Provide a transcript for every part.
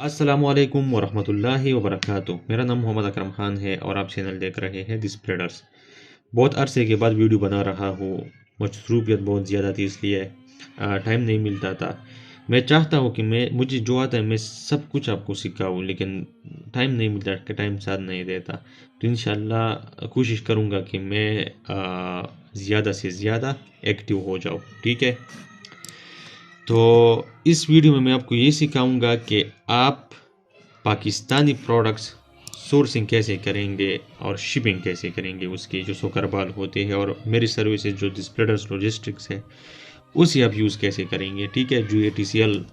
अस्सलामुअलैकुम वरहमतुल्लाहि वबरकातुह। मेरा नाम मोहम्मद अकरम ख़ान है और आप चैनल देख रहे हैं दिस ट्रेडर्स। बहुत अरसे के बाद वीडियो बना रहा हूँ। मसरूफियत बहुत ज़्यादा थी, इसलिए टाइम नहीं मिलता था। मैं चाहता हूँ कि मुझे जो आता है मैं सब कुछ आपको सिखाऊँ, लेकिन टाइम नहीं मिलता, कि टाइम साथ नहीं देता। तो इंशाल्लाह कोशिश करूँगा कि मैं ज़्यादा से ज़्यादा एक्टिव हो जाऊँ। ठीक है, तो इस वीडियो में मैं आपको ये सिखाऊंगा कि आप पाकिस्तानी प्रोडक्ट्स सोर्सिंग कैसे करेंगे और शिपिंग कैसे करेंगे, उसके जो सोकरबाल होते हैं, और मेरी सर्विसेज जो डिस्प्लेडर्स लॉजिस्टिक्स है उसे आप यूज़ कैसे करेंगे। ठीक है, जो ये TCL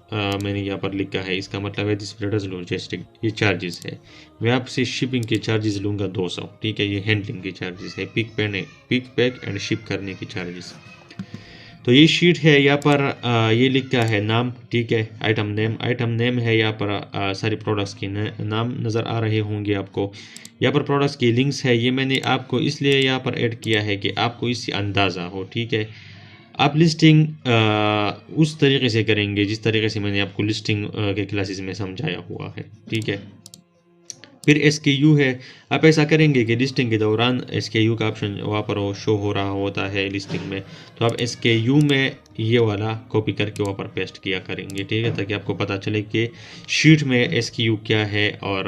मैंने यहाँ पर लिखा है, इसका मतलब है डिस्प्लेडर्स लॉजिस्टिक, ये चार्जेस है। मैं आपसे शिपिंग के चार्जेस लूँगा 200। ठीक है, ये हैंडलिंग के चार्जेस है, पिक पैक एंड शिप करने के चार्जेस। तो ये शीट है, यहाँ पर ये लिखा है नाम। ठीक है, आइटम नेम है, यहाँ पर सारे प्रोडक्ट्स के नाम नज़र आ रहे होंगे आपको। यहाँ पर प्रोडक्ट्स की लिंक्स है, ये मैंने आपको इसलिए यहाँ पर ऐड किया है कि आपको इससे अंदाज़ा हो। ठीक है, आप लिस्टिंग उस तरीके से करेंगे जिस तरीके से मैंने आपको लिस्टिंग के क्लासेस में समझाया हुआ है। ठीक है, फिर SKU है। आप ऐसा करेंगे कि लिस्टिंग के दौरान SKU का ऑप्शन वहाँ पर शो हो रहा होता है लिस्टिंग में, तो आप SKU में ये वाला कॉपी करके वहाँ पर पेस्ट किया करेंगे। ठीक है, ताकि आपको पता चले कि शीट में SKU क्या है और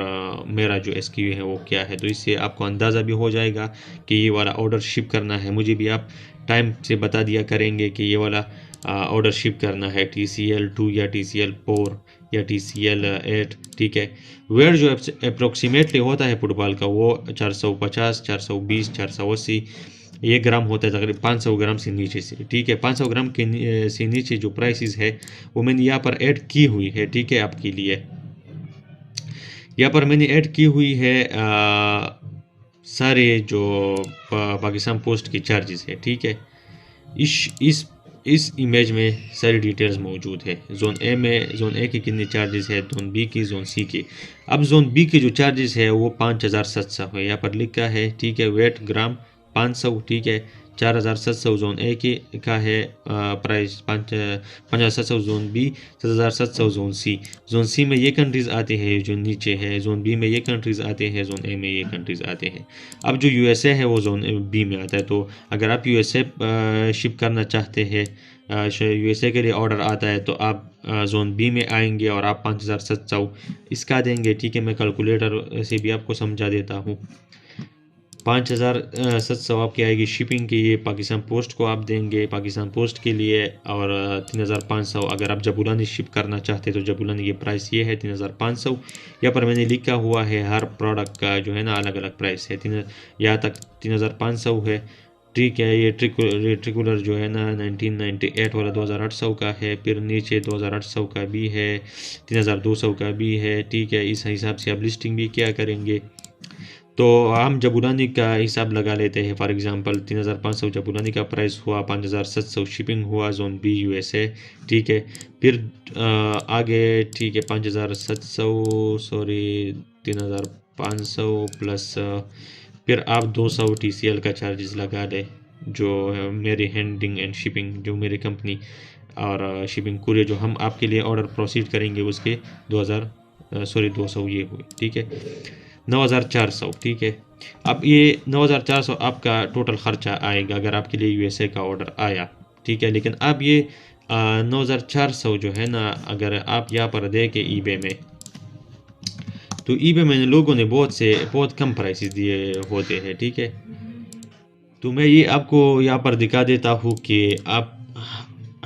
मेरा जो SKU है वो क्या है। तो इससे आपको अंदाज़ा भी हो जाएगा कि ये वाला ऑर्डर शिप करना है। मुझे भी आप टाइम से बता दिया करेंगे कि ये वाला ऑर्डर शिप करना है TCL 2 या TCL 4 या TCL 8। ठीक है, वेट जो अप्रोक्सीमेटली होता है फुटबॉल का वो 450, 420, 480 ये ग्राम होता है, तकरीबन 500 ग्राम से नीचे से। ठीक है, 500 ग्राम के से नीचे जो प्राइसेस है वो मैंने यहाँ पर ऐड की हुई है। ठीक है, आपके लिए यहाँ पर मैंने ऐड की हुई है सारे जो पाकिस्तान पोस्ट के चार्जेस है। ठीक है, इस इस इस इमेज में सारी डिटेल्स मौजूद है। जोन ए के कितने चार्जेस है, जोन बी की, जोन सी के। अब जोन बी के जो चार्जेस है वो 5700 है, यहाँ पर लिखा है। ठीक है, वेट ग्राम 500। ठीक है, 4700 जोन ए के का है प्राइस, 5700 जोन बी, 7700 जोन सी में ये कंट्रीज़ आते हैं जो नीचे है, जोन बी में ये कंट्रीज़ आते हैं, जोन ए में ये कंट्रीज़ आते हैं। अब जो USA है वो जोन बी में आता है। तो अगर आप USA शिप करना चाहते हैं, USA के लिए ऑर्डर आता है, तो आप जोन बी में आएंगे और आप 5700 इसका देंगे। ठीक है, मैं कैलकुलेटर से भी आपको समझा देता हूँ। 5700 आपकी आएगी शिपिंग की, ये पाकिस्तान पोस्ट को आप देंगे पाकिस्तान पोस्ट के लिए, और 3500 अगर आप जबुलानी शिप करना चाहते हैं तो जबुलानी ये प्राइस ये है 3500। यहाँ पर मैंने लिखा हुआ है हर प्रोडक्ट का जो है ना अलग अलग प्राइस है। यहाँ तक 3500 है। ठीक है, ये ट्रिकुलर जो है ना 1998 वाला 2800 का है, फिर नीचे 2800 का भी है, 3200 का भी है। ठीक है, इस हिसाब से आप लिस्टिंग भी क्या करेंगे। तो हम जबुलानी का हिसाब लगा लेते हैं। फॉर एग्जांपल 3500 जबुलानी का प्राइस हुआ, 5700 शिपिंग हुआ जोन बी USA। ठीक है, फिर आगे ठीक है 5700 सॉरी 3500 प्लस फिर आप 200 TCL का चार्जेस लगा दें, जो है मेरी हैंडलिंग एंड शिपिंग, जो मेरी कंपनी और शिपिंग कुरियर जो हम आपके लिए ऑर्डर प्रोसीड करेंगे उसके 200 ये हुए। ठीक है, 9400। ठीक है, अब ये 9400 आपका टोटल खर्चा आएगा अगर आपके लिए USA का ऑर्डर आया। ठीक है, लेकिन अब ये 9400 जो है ना, अगर आप यहाँ पर देखें eBay में, तो eBay में लोगों ने बहुत कम प्राइसेस दिए होते हैं। ठीक है, तो मैं ये आपको यहाँ पर दिखा देता हूँ कि आप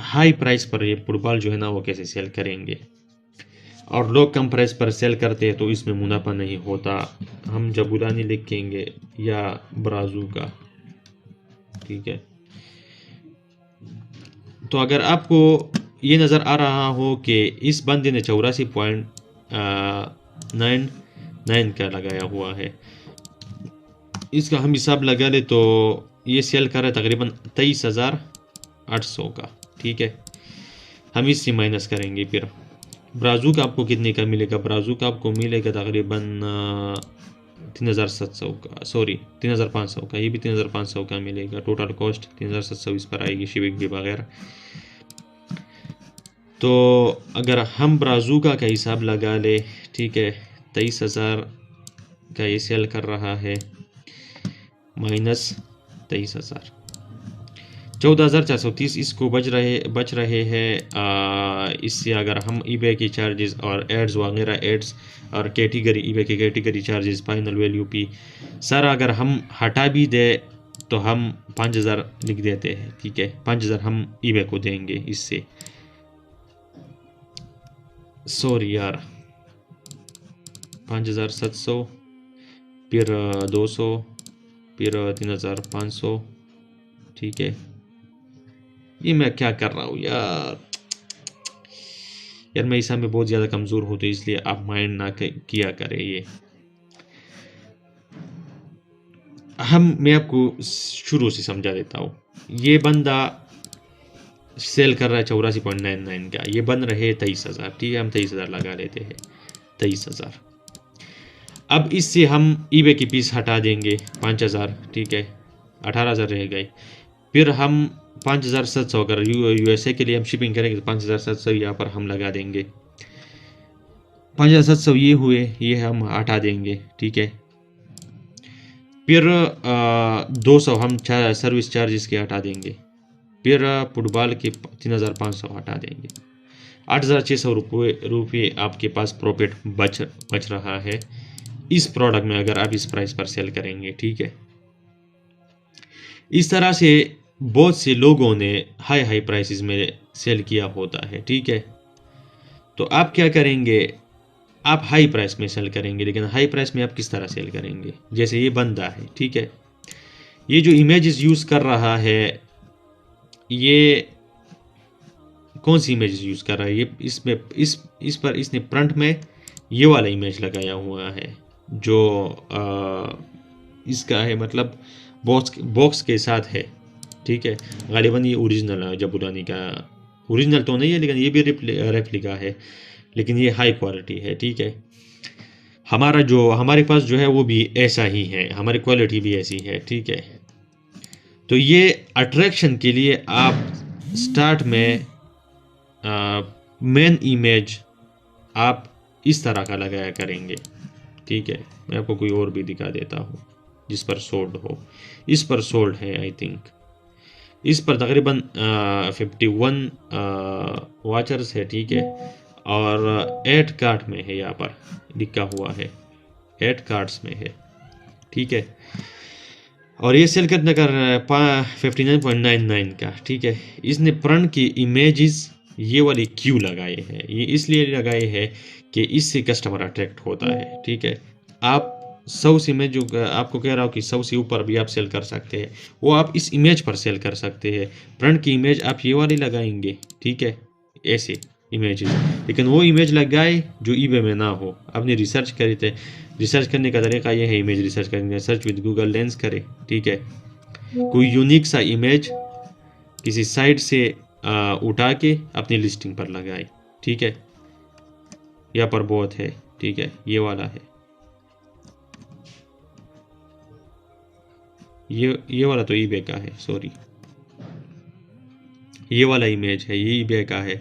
हाई प्राइस पर ये फुटबॉल जो है ना वो कैसे सेल करेंगे, और लोग कम प्राइस पर सेल करते हैं तो इसमें मुनाफा नहीं होता। हम जबुलानी लिखेंगे या ब्राजू का। ठीक है, तो अगर आपको ये नज़र आ रहा हो कि इस बंदे ने 84.99 का लगाया हुआ है, इसका हम हिसाब लगा ले तो ये सेल कर रहा है तकरीबन 23,800 का। ठीक है, हम इससे माइनस करेंगे। फिर ब्राजू का आपको कितने का मिलेगा, ब्राजू का आपको मिलेगा तकरीबन 3700 का, सॉरी 3500 का, ये भी 3500 का मिलेगा। टोटल कॉस्ट 3700 इस पर आएगी शिपिंग के बगैर। तो अगर हम ब्राज़ूका का हिसाब लगा ले, ठीक है, 23,000 का ये सेल कर रहा है, माइनस 23,000, 14,430 इसको बच रहे हैं। इससे अगर हम ईबे की चार्जेस और एड्स वगैरह, एड्स और कैटेगरी, ईबे की category charges, final value P sir अगर हम हटा भी दे तो हम 5,000 लिख देते हैं, ठीक है, 5,000 हम ईबे को देंगे इससे। सॉरी यार, 5,700, फिर 200, फिर 3,500, ठीक है। ये मैं क्या कर रहा हूँ यार, मैं हिसाब में बहुत ज़्यादा कमज़ोर हूँ, तो इसलिए आप माइंड ना किया करें ये। मैं आपको शुरू से समझा देता हूँ। ये बंदा सेल कर रहा है 84.99 का, ये बन रहे 23,000, ठीक है, हम 23,000 लगा लेते हैं, 23,000। अब इससे हम ईबे की पीस हटा देंगे 5,000, ठीक है, 18,000 रह गए। फिर हम 5,700 अगर यूएसए के लिए हम शिपिंग करेंगे तो 5,700 यहाँ पर हम लगा देंगे, 5,700 ये हुए, ये हम हटा देंगे, ठीक है। फिर 200 हम सर्विस चार्जेस के हटा देंगे, फिर फुटबॉल के 3,500 हटा देंगे, 8,600 रुपये आपके पास प्रॉफिट बच रहा है इस प्रोडक्ट में, अगर आप इस प्राइस पर सेल करेंगे, ठीक है। इस तरह से बहुत से लोगों ने हाई प्राइसेस में सेल किया होता है, ठीक है। तो आप क्या करेंगे, आप हाई प्राइस में सेल करेंगे, लेकिन हाई प्राइस में आप किस तरह सेल करेंगे, जैसे ये बंदा है, ठीक है, ये जो इमेजेस यूज़ कर रहा है, ये कौन सी इमेजेस यूज़ कर रहा है, ये इसमें इस पर इसने फ्रंट में ये वाला इमेज लगाया हुआ है, जो इसका है, मतलब बॉक्स के साथ है, ठीक है। गालिबन ये ओरिजिनल है, जबुरानी का ओरिजिनल तो नहीं है, लेकिन ये भी रेप्लिका है, लेकिन ये हाई क्वालिटी है, ठीक है। हमारे पास जो है वो भी ऐसा ही है, हमारी क्वालिटी भी ऐसी है, ठीक है। तो ये अट्रैक्शन के लिए आप स्टार्ट में मेन इमेज आप इस तरह का लगाया करेंगे, ठीक है। मैं आपको कोई और भी दिखा देता हूँ जिस पर सोल्ड हो, इस पर सोल्ड है आई थिंक, इस पर तकरीबन 51 वॉचर्स है, ठीक है, और 8 कार्ड में है, यहाँ पर लिखा हुआ है 8 कार्ड्स में है, ठीक है। और ये सेल कितना कर रहा है 59.99 का, ठीक है। इसने फ्रंट की इमेजेस ये वाली क्यों लगाए हैं, ये इसलिए लगाए हैं कि इससे कस्टमर अट्रैक्ट होता है, ठीक है। आप 100 से में जो आपको कह रहा हूँ कि 100 से ऊपर भी आप सेल कर सकते हैं, वो आप इस इमेज पर सेल कर सकते हैं। फ्रंट की इमेज आप ये वाली लगाएंगे, ठीक है, ऐसे इमेज, लेकिन वो इमेज लगाए जो ईबे में ना हो। आपने रिसर्च करी थे, रिसर्च करने का तरीका ये है, इमेज रिसर्च करने, सर्च विद गूगल लेंस करें, ठीक है। कोई यूनिक सा इमेज किसी साइट से उठा के अपनी लिस्टिंग पर लगाए, ठीक है। यहाँ पर बहुत है, ठीक है, ये वाला है, ये वाला तो ईबे का है, सॉरी, ये वाला इमेज है, ये ईबे का है।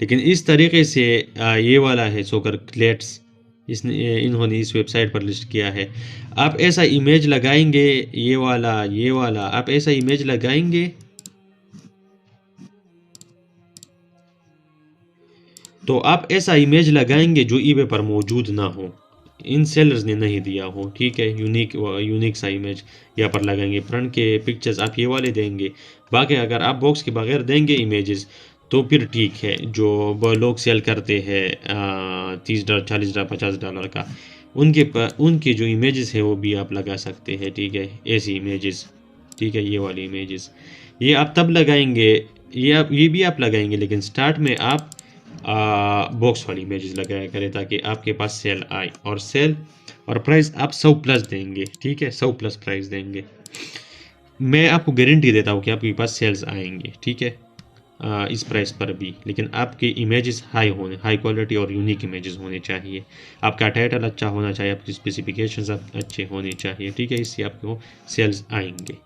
लेकिन इस तरीके से ये वाला है सोकर क्लेट्स, इन्होंने इस वेबसाइट पर लिस्ट किया है। आप ऐसा इमेज लगाएंगे, ये वाला आप ऐसा इमेज लगाएंगे तो आप ऐसा इमेज लगाएंगे जो ईबे पर मौजूद ना हो, इन सेलर्स ने नहीं दिया हो, ठीक है। यूनिक सा इमेज यहाँ पर लगाएंगे। फ्रंट के पिक्चर्स आप ये वाले देंगे, बाकी अगर आप बॉक्स के बगैर देंगे इमेजेस तो फिर ठीक है। जो लोग सेल करते हैं $30, $40, $50 का, उनके जो इमेजेस है वो भी आप लगा सकते हैं, ठीक है, ऐसी इमेजेस, ठीक है। ये वाली इमेजेस ये आप तब लगाएंगे, ये भी आप लगाएंगे, लेकिन स्टार्ट में आप बॉक्स वाली इमेजेस लगाया करें ताकि आपके पास सेल आए। और प्राइस आप 100+ देंगे, ठीक है, 100+ प्राइस देंगे। मैं आपको गारंटी देता हूँ कि आपके पास सेल्स आएंगे, ठीक है, इस प्राइस पर भी। लेकिन आपके इमेजेस हाई क्वालिटी और यूनिक इमेजेस होने चाहिए, आपका टाइटल अच्छा होना चाहिए, आपकी स्पेसिफिकेशंस अच्छे होने चाहिए, ठीक है, इससे आपको सेल्स आएंगे।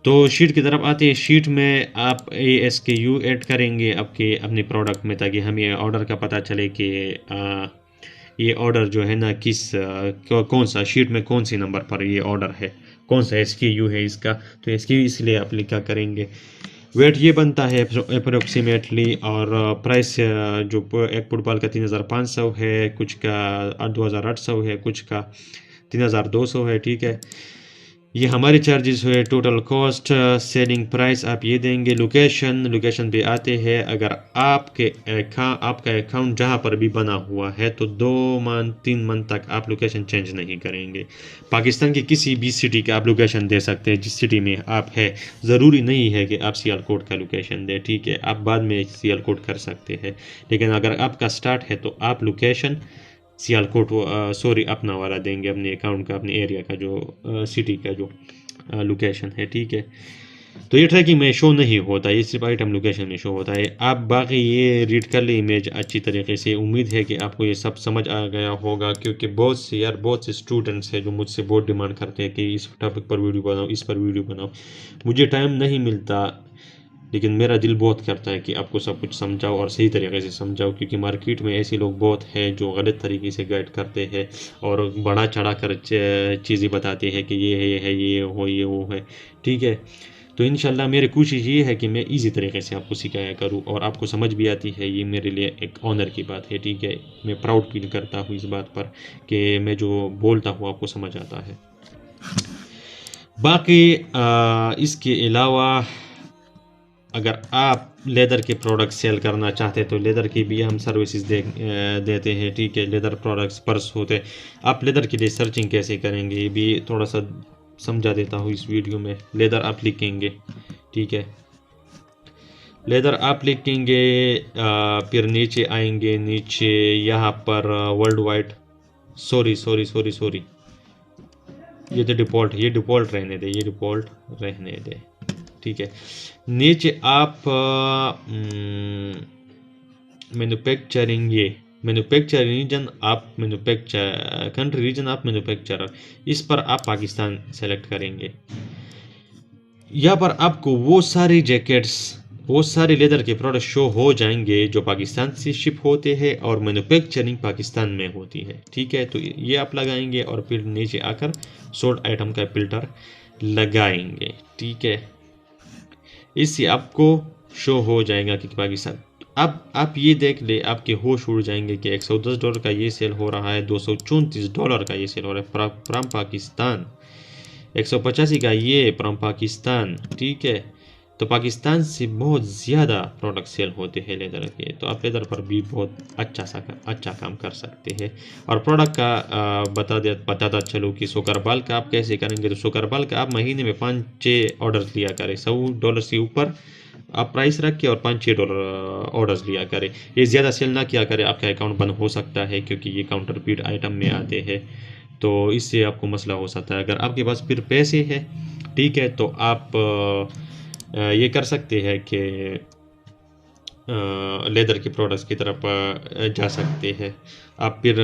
तो शीट की तरफ आते हैं। शीट में आप ASKU ऐड करेंगे आपके अपने प्रोडक्ट में, ताकि हमें ऑर्डर का पता चले कि ये ऑर्डर जो है ना कौन सा शीट में कौन सी नंबर पर ये ऑर्डर है, कौन सा SKU है इसका। तो SKU इसलिए आप लिखा करेंगे। वेट ये बनता है अप्रोक्सीमेटली, और प्राइस जो एक फुटबॉल का 3500 है, कुछ का 2800 है, कुछ का 3200 है। ठीक है, ये हमारे चार्जेस हुए। टोटल कॉस्ट, सेलिंग प्राइस आप ये देंगे। लोकेशन पे आते हैं। अगर आपका अकाउंट जहाँ पर भी बना हुआ है तो 2 मंथ 3 मंथ तक आप लोकेशन चेंज नहीं करेंगे। पाकिस्तान की किसी भी सिटी का आप लोकेशन दे सकते हैं, जिस सिटी में आप है। ज़रूरी नहीं है कि आप सियालकोट का लोकेशन दें, ठीक है, आप बाद में सियालकोट कर सकते हैं। लेकिन अगर आपका स्टार्ट है तो आप लोकेशन सियालकोट सॉरी अपना वाला देंगे, अपने अकाउंट का, अपने एरिया का, जो सिटी का जो लोकेशन है। ठीक है, तो ये ट्रैकिंग में शो नहीं होता, ये सिर्फ आइटम लोकेशन में शो होता है। आप बाकी ये रीड कर ले इमेज अच्छी तरीके से। उम्मीद है कि आपको ये सब समझ आ गया होगा, क्योंकि बहुत से स्टूडेंट्स हैं जो मुझसे बहुत डिमांड करते हैं कि इस टॉपिक पर वीडियो बनाओ, इस पर वीडियो बनाओ। मुझे टाइम नहीं मिलता, लेकिन मेरा दिल बहुत करता है कि आपको सब कुछ समझाओ और सही तरीके से समझाओ, क्योंकि मार्केट में ऐसे लोग बहुत हैं जो गलत तरीके से गाइड करते हैं और बढ़ा चढ़ा कर चीज़ें बताते हैं कि ये है ये वो है। ठीक है, तो इंशाल्लाह मेरी कोशिश ये है कि मैं इजी तरीके से आपको सिखाया करूँ और आपको समझ भी आती है। ये मेरे लिए एक ऑनर की बात है। ठीक है, मैं प्राउड फील करता हूँ इस बात पर कि मैं जो बोलता हूँ आपको समझ आता है। बाकी इसके अलावा अगर आप लेदर के प्रोडक्ट सेल करना चाहते हैं तो लेदर की भी हम सर्विसेज देते हैं। ठीक है, लेदर प्रोडक्ट्स पर्स होते हैं। आप लेदर के लिए सर्चिंग कैसे करेंगे ये भी थोड़ा सा समझा देता हूँ इस वीडियो में। लेदर आप लिखेंगे, ठीक है, लेदर आप लिखेंगे, फिर नीचे आएंगे। नीचे यहाँ पर वर्ल्ड वाइड, सॉरी ये तो डिफ़ॉल्ट, ये डिफ़ॉल्ट रहने दे, ये डिफ़ॉल्ट रहने दे। ठीक है, नीचे आप मैन्युफैक्चरिंग, ये मैन्युफैक्चर रीजन आप मैन्युफैक्चर कंट्री रीजन आप मैन्युफैक्चरर, इस पर आप पाकिस्तान सेलेक्ट करेंगे। यहाँ पर आपको वो सारे जैकेट्स, वो सारे लेदर के प्रोडक्ट शो हो जाएंगे जो पाकिस्तान से शिप होते हैं और मैन्युफैक्चरिंग पाकिस्तान में होती है। ठीक है, तो ये आप लगाएंगे और फिर नीचे आकर सोल्ड आइटम का फिल्टर लगाएंगे। ठीक है, इससे आपको शो हो जाएगा कि पाकिस्तान। अब आप ये देख ले, आपके होश उड़ जाएंगे कि $110 का ये सेल हो रहा है, $234 का ये सेल हो रहा है फ्रॉम पाकिस्तान, 185 का ये फ्रॉम पाकिस्तान। ठीक है, तो पाकिस्तान से बहुत ज़्यादा प्रोडक्ट सेल होते हैं लेदर के, तो आप लेदर पर भी बहुत अच्छा काम कर सकते हैं। और प्रोडक्ट का बताता चलो कि सोकरबाल का आप कैसे करेंगे। तो सोकरबाल का आप महीने में 5-6 ऑर्डर लिया करें, $100 से ऊपर आप प्राइस रख के और $5-6 ऑर्डर्स लिया करें। ये ज़्यादा सेल ना किया करें, आपका अकाउंट बंद हो सकता है, क्योंकि ये काउंटर पीट आइटम में आते हैं, तो इससे आपको मसला हो सकता है। अगर आपके पास फिर पैसे हैं, ठीक है, तो आप ये कर सकते हैं कि लेदर के प्रोडक्ट्स की तरफ जा सकते हैं। आप फिर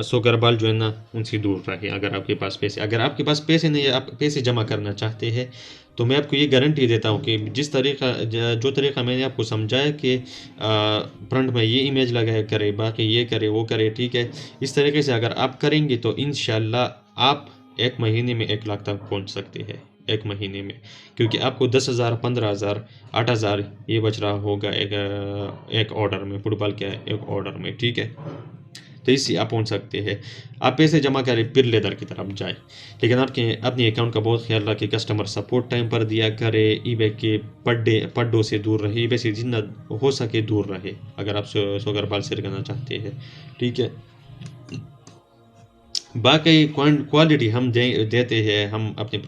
सोगरबाल जो है ना उनसे दूर रहे। अगर आपके पास पैसे, अगर आपके पास पैसे नहीं है, आप पैसे जमा करना चाहते हैं, तो मैं आपको ये गारंटी देता हूँ कि जो तरीका मैंने आपको समझाया कि फ्रंट में ये इमेज लगाया करे, बाकी ये करे वो करे, ठीक है, इस तरीके से अगर आप करेंगे तो इंशाल्लाह आप एक महीने में 1 लाख तक पहुँच सकते हैं। एक महीने में, क्योंकि आपको 10,000 15,000 8,000 ये बच रहा होगा एक ऑर्डर में, फुटबॉल के एक ऑर्डर में। ठीक है, तो इससे आप पहुंच सकते हैं। आप पैसे जमा करें फिर लेदर की तरफ जाए, लेकिन आपके अपने अकाउंट का बहुत ख्याल रखें। कस्टमर सपोर्ट टाइम पर दिया करे। ईबे के पड्डों से दूर रहे, ईबे से जितना हो सके दूर रहे, अगर आप सोगरबाल शेयर करना चाहते हैं। ठीक है, बाकी क्वालिटी हम देते हैं, हम अपने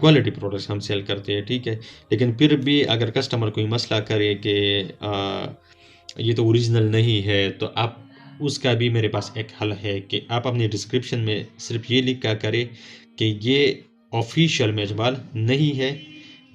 क्वालिटी प्रोडक्ट्स हम सेल करते हैं। ठीक है, लेकिन फिर भी अगर कस्टमर कोई मसला करे कि ये तो ओरिजिनल नहीं है, तो आप उसका भी मेरे पास एक हल है कि आप अपने डिस्क्रिप्शन में सिर्फ ये लिखा करें कि ये ऑफिशियल मैच बाल नहीं है,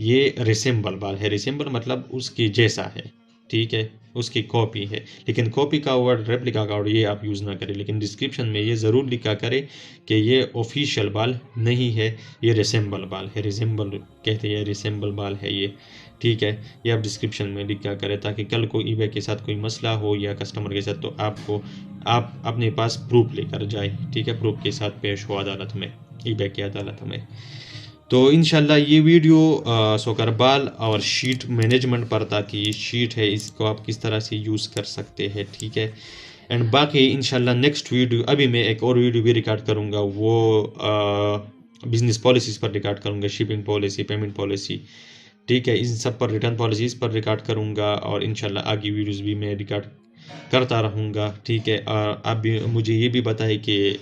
ये रिसेंबल बाल है। रिसेंबल मतलब उसकी जैसा है। ठीक है, उसकी कॉपी है। लेकिन कॉपी का वर्ड, रेप्लिका का वर्ड ये आप यूज़ ना करें, लेकिन डिस्क्रिप्शन में ये ज़रूर लिखा करें कि ये ऑफिशियल बाल नहीं है, ये रिसेंबल बाल है, रिसेंबल कहते हैं, रिसेंबल बाल है ये, ठीक है। ये आप डिस्क्रिप्शन में लिखा करें ताकि कल को ईबे के साथ कोई मसला हो या कस्टमर के साथ, तो आप अपने पास प्रूफ लेकर जाए, ठीक है, प्रूफ के साथ पेश हो अदालत में, ईबे की अदालत में। तो इंशाल्लाह ये वीडियो सोकरबाल और शीट मैनेजमेंट पर था कि ये शीट है इसको आप किस तरह से यूज़ कर सकते हैं, ठीक है। एंड बाकी इंशाल्लाह नेक्स्ट वीडियो, अभी मैं एक और वीडियो भी रिकॉर्ड करूँगा, वो बिजनेस पॉलिसीज़ पर रिकॉर्ड करूँगा, शिपिंग पॉलिसी, पेमेंट पॉलिसी, ठीक है, इन सब पर, रिटर्न पॉलिसीज़ पर रिकॉर्ड करूँगा। और इंशाल्लाह आगे वीडियोज़ भी मैं रिकॉर्ड करता रहूँगा, ठीक है। आप भी मुझे ये भी बताएं कि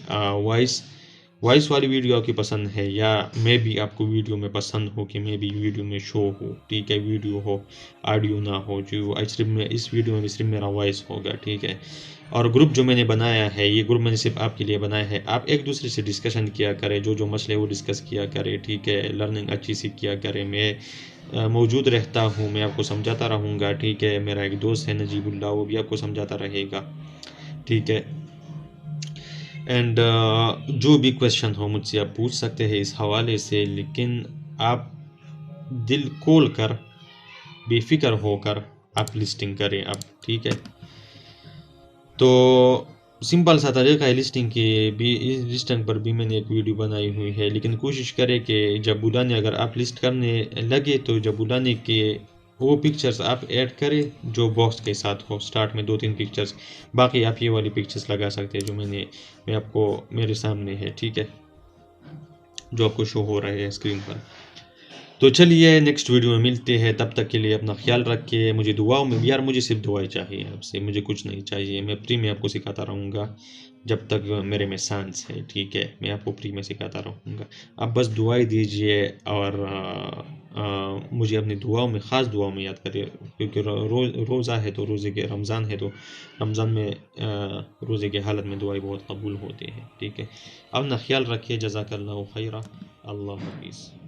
वॉइस वाली वीडियो आपकी पसंद है या मैं भी आपको वीडियो में पसंद हो कि मैं भी वीडियो में शो हो, ठीक है, वीडियो हो, ऑडियो ना हो, जो सिर्फ में इस वीडियो में भी सिर्फ मेरा वॉइस होगा, ठीक है। और ग्रुप जो मैंने बनाया है, ये ग्रुप मैंने सिर्फ आपके लिए बनाया है, आप एक दूसरे से डिस्कशन किया करें, जो मसले वो डिस्कस किया करें, ठीक है, लर्निंग अच्छी सी किया करें। मैं मौजूद रहता हूँ, मैं आपको समझाता रहूँगा, ठीक है। मेरा एक दोस्त है नजीबुल्ला, वो भी आपको समझाता रहेगा, ठीक है। एंड जो भी क्वेश्चन हो मुझसे आप पूछ सकते हैं इस हवाले से, लेकिन आप दिल खोल कर, बेफिक्र होकर आप लिस्टिंग करें आप, ठीक है। तो सिंपल सा तरीका है लिस्टिंग की भी, इस लिस्टिंग पर भी मैंने एक वीडियो बनाई हुई है, लेकिन कोशिश करें कि जब बुलाने, अगर आप लिस्ट करने लगे तो जब बुलाने के वो पिक्चर्स आप ऐड करें जो बॉक्स के साथ हो, स्टार्ट में 2-3 पिक्चर्स, बाकी आप ये वाली पिक्चर्स लगा सकते हैं जो मैं आपको मेरे सामने है, ठीक है, जो आपको शो हो रहे हैं स्क्रीन पर। तो चलिए नेक्स्ट वीडियो में मिलते हैं, तब तक के लिए अपना ख्याल रखिए। मुझे दुआओं में, यार मुझे सिर्फ दुआएं चाहिए आपसे, मुझे कुछ नहीं चाहिए, मैं फ्री में आपको सिखाता रहूँगा जब तक मेरे में सांस है, ठीक है, मैं आपको फ्री में सिखाता रहूँगा। आप बस दुआएं दीजिए और मुझे अपनी दुआओं में, ख़ास दुआओं में याद करिए, क्योंकि रोज़ा है तो रोज़े के, रमज़ान है तो रमज़ान में रोज़े की हालत में दुआएं बहुत कबूल होती हैं, ठीक है। अपना ख्याल रखिए, जज़ाकल्लाहु खैरा, अल्लाह हाफ़िज़।